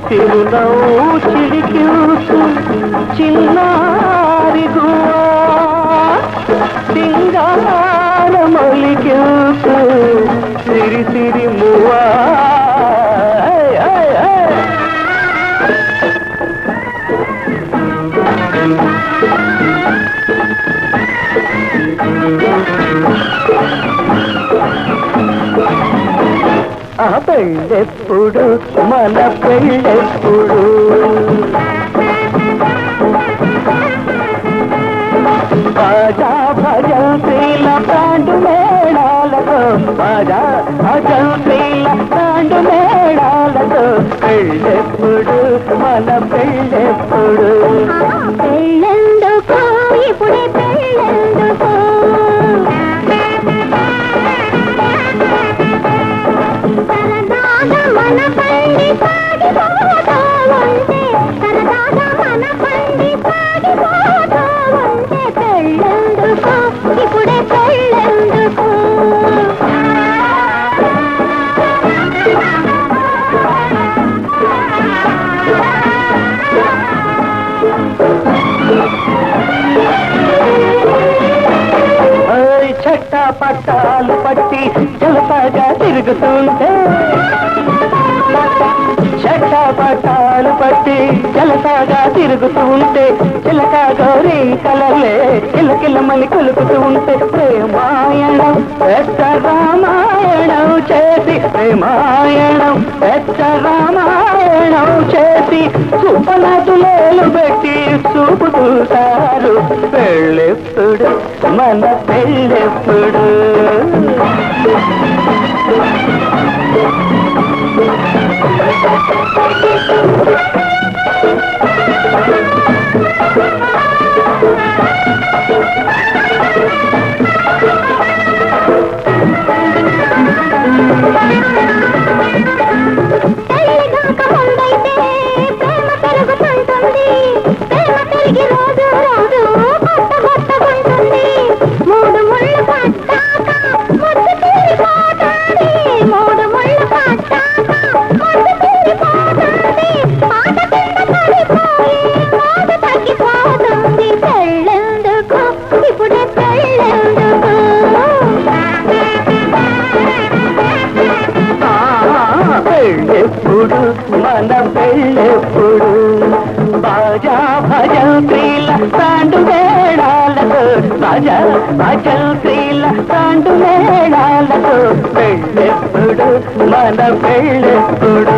చిరునవ్వు చిలికించు చిన్నారి గువ్వా సింగార మొలికించు సిరి సిరి మువ్వా ఆ పెళ్ళెప్పుడు మన పెళ్ళెప్పుడు బాజా భజంత్రీల బ్యాండు మేళాలతో బాజా భజంత్రీల బ్యాండు మేళాలతో పెళ్ళెప్పుడు మన పెళ్ళెప్పుడు పెళ్ళెందుకు ఇప్పుడే పెళ్ళెందుకు సరదాగా మన పండి సాగిపోతూ ఉంటే సరదాగా మన పండి సాగిపోతూ ఉంటే పెళ్ళెందుకు ఇప్పుడే పెళ్ళెందుకు చట్టా పట్టాలు పట్టి జలసాగా తిరుగుతుంటే చట్టా పట్టాలు పట్టి జలసాగా తిరుగుతూ ఉంటే చిలక గౌరీ కలలే కిలకిలమని కొలుకుతూ ఉంటే ప్రేమాయణం పెద్ద రామాయణం చేసి ప్రేమాయణం పెద్ద రామాయణం చేసి చూపనదులేలు పెట్టి చూపు చూశారు పెళ్ళెప్పుడు మన పెళ్ళెప్పుడు పెళ్ళెప్పుడు మన పెళ్ళెప్పుడు బాజా భజంత్రీల తాండు మేళాలతో బాజా భజంత్రీల తాండు మేళాలతో పెళ్ళెప్పుడు మన పెళ్ళెప్పుడు